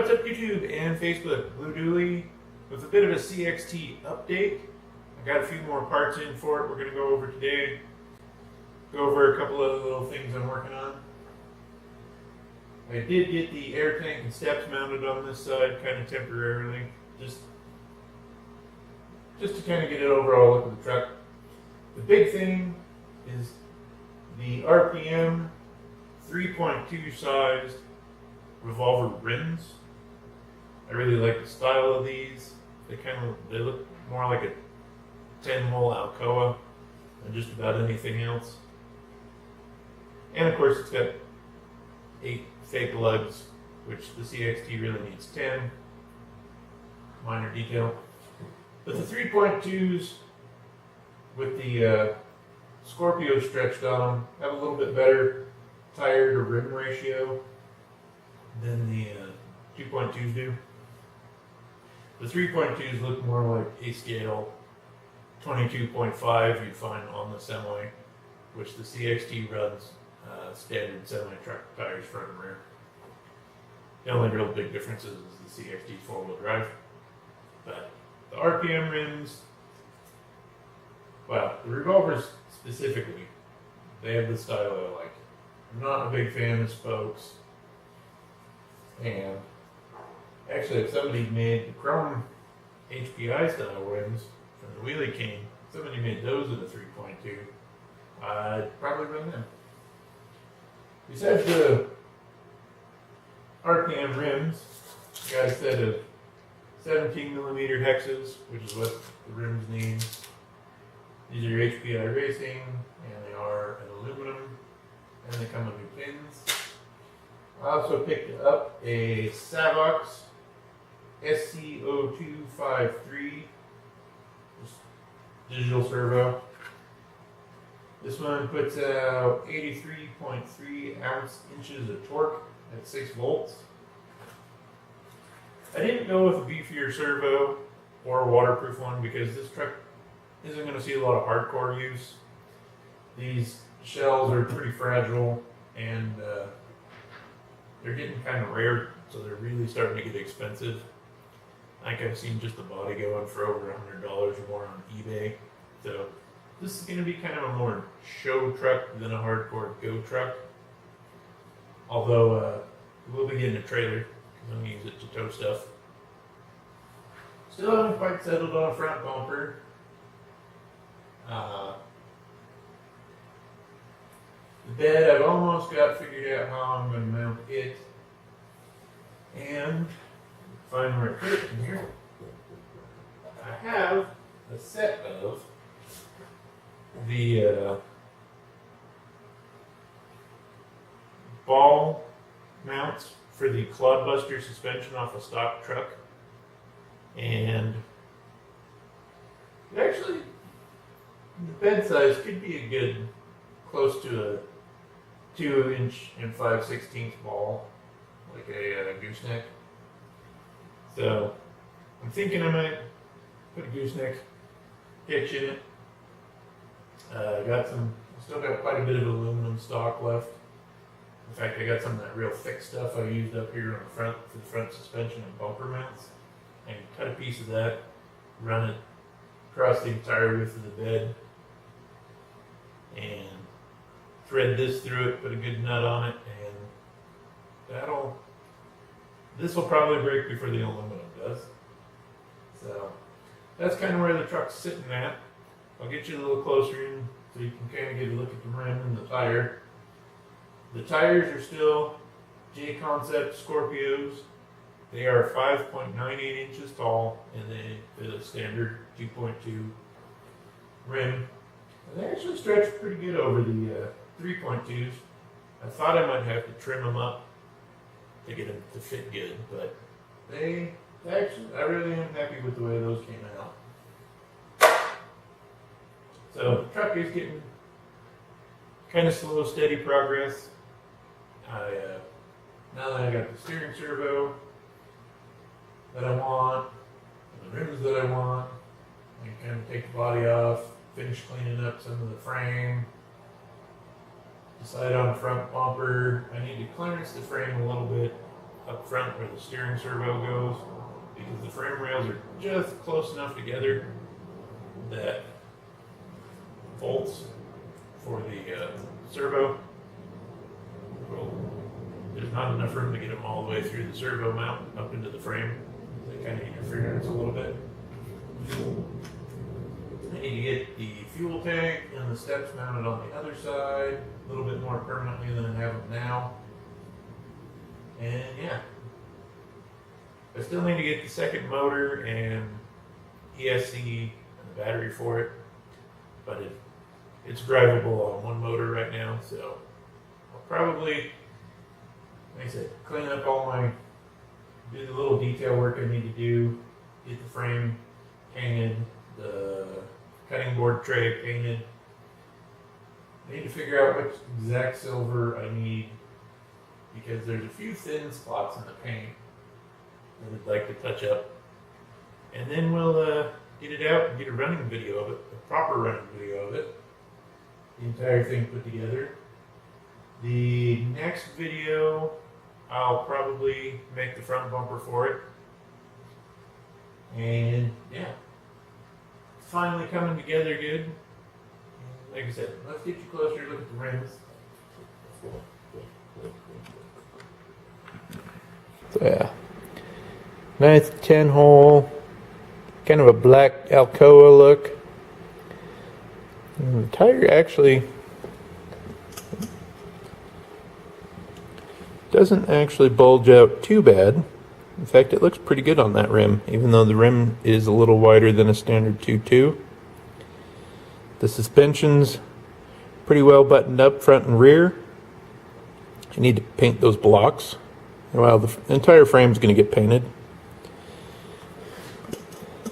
what's up YouTube and Facebook? Blue Dooley with a bit of a CXT update. I got a few more parts in for it we're going to go over today. Go over a couple of little things I'm working on. I did get the air tank and steps mounted on this side kind of temporarily, just to kind of get an overall look at the truck. The big thing is the RPM 3.2 sized revolver rims. I really like the style of these. They look more like a 10-hole Alcoa than just about anything else. And of course it's got 8 fake lugs, which the CXT really needs 10. Minor detail. But the 3.2s with the Scorpio stretched on them have a little bit better tire to rim ratio than the 2.2s do. The 3.2s look more like a scale 22.5 you'd find on the semi, which the CXT runs standard semi-truck tires front and rear. The only real big difference is the CXT's four-wheel drive. But the RPM rims, well, the revolvers specifically, they have the style I like. I'm not a big fan of spokes. And actually, if somebody made the chrome HPI style rims from the Wheelie King, somebody made those with a 3.2, I'd probably run them. Besides the RPM rims, I got a set of 17mm hexes, which is what the rims need. These are HPI Racing, and they are in aluminum, and they come with new pins. I also picked up a Savox SC0253 digital servo. This one puts out 83.3 inches of torque at 6 volts. I didn't go with a beefier servo or a waterproof one because this truck isn't going to see a lot of hardcore use. These shells are pretty fragile and they're getting kind of rare, so they're really starting to get expensive. I think I've seen just the body going for over $100 or more on eBay. So this is going to be kind of a more show truck than a hardcore go truck. Although we'll be getting a trailer because I'm going to use it to tow stuff. Still haven't quite settled on a front bumper. The bed, I've almost got figured out how I'm going to mount it. And find where I put it in here. I have a set of the ball mounts for the Clodbuster suspension off a stock truck. And it actually, the bed size could be a good, close to a 2" and 5/16 ball, like a gooseneck. So I'm thinking I might put a gooseneck hitch in it. Still got quite a bit of aluminum stock left. In fact, I got some of that real thick stuff I used up here on the front for the front suspension and bumper mounts. I can cut a piece of that, run it across the entire width of the bed, and thread this through it, put a good nut on it, and this will probably break before the aluminum does. So that's kind of where the truck's sitting at. I'll get you a little closer in so you can kind of get a look at the rim and the tire. The tires are still J-Concept Scorpios. They are 5.98 inches tall and they fit a standard 2.2 rim. And they actually stretch pretty good over the 3.2s. I thought I might have to trim them up to get them to fit good, but I really am happy with the way those came out. So the truck is getting kind of slow, steady progress. Now that I got the steering servo that I want, and the rims that I want, I can kind of take the body off, finish cleaning up some of the frame, decide on the front bumper. I need to clearance the frame a little bit. up front where the steering servo goes, because the frame rails are just close enough together that bolts for the servo, well, there's not enough room to get them all the way through the servo mount up into the frame. They kind of interference a little bit. I need to get the fuel tank and the steps mounted on the other side a little bit more permanently than I have them now. And yeah, I still need to get the second motor and ESC and the battery for it, but it's drivable on one motor right now, so I'll probably, like I said, clean up do the little detail work I need to do, get the frame painted, the cutting board tray painted. I need to figure out which exact silver I need, because there's a few thin spots in the paint that I'd like to touch up. And then we'll get it out and get a running video of it, a proper running video of it. The entire thing put together. The next video, I'll probably make the front bumper for it. And yeah, it's finally coming together good. And like I said, let's get you closer, look at the rims. So yeah, nice 10-hole, kind of a black Alcoa look. And the tire actually doesn't actually bulge out too bad. In fact, it looks pretty good on that rim, even though the rim is a little wider than a standard 2.2. The suspension's pretty well buttoned up front and rear. I need to paint those blocks. Well, the entire frame's going to get painted.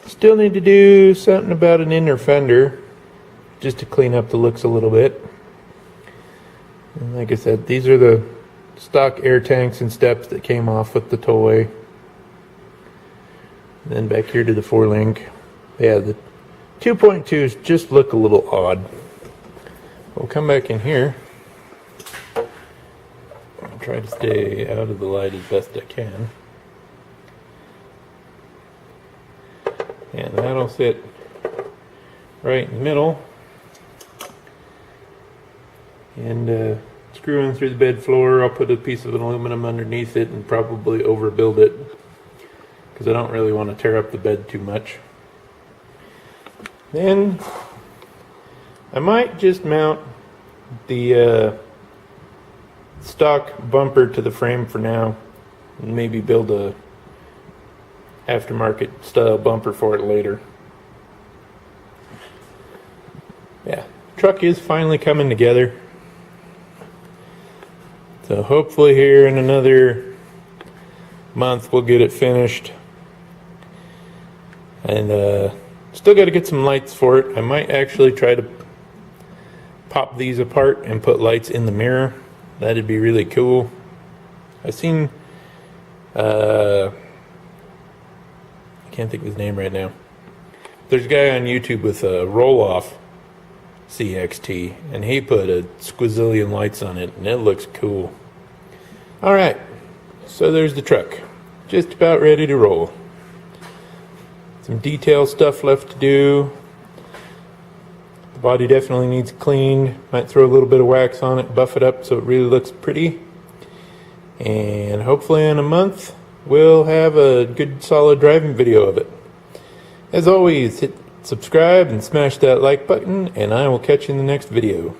Still need to do something about an inner fender, just to clean up the looks a little bit. And like I said, these are the stock air tanks and steps that came off with the toy. And then back here to the 4-link. Yeah, the 2.2s just look a little odd. We'll come back in here. I'll try to stay out of the light as best I can. And that'll sit right in the middle. And screw in through the bed floor. I'll put a piece of aluminum underneath it and probably overbuild it, because I don't really want to tear up the bed too much. Then I might just mount the stock bumper to the frame for now, and maybe build a aftermarket style bumper for it later. Yeah, truck is finally coming together. So hopefully here in another month we'll get it finished. And still got to get some lights for it. I might actually try to pop these apart and put lights in the mirror. That'd be really cool. I've seen, I can't think of his name right now. There's a guy on YouTube with a roll-off CXT, and he put a squazillion lights on it, and it looks cool. Alright, so there's the truck. Just about ready to roll. Some detail stuff left to do. The body definitely needs cleaned. Might throw a little bit of wax on it, buff it up so it really looks pretty. And hopefully in a month we'll have a good solid driving video of it. As always, hit subscribe and smash that like button, and I will catch you in the next video.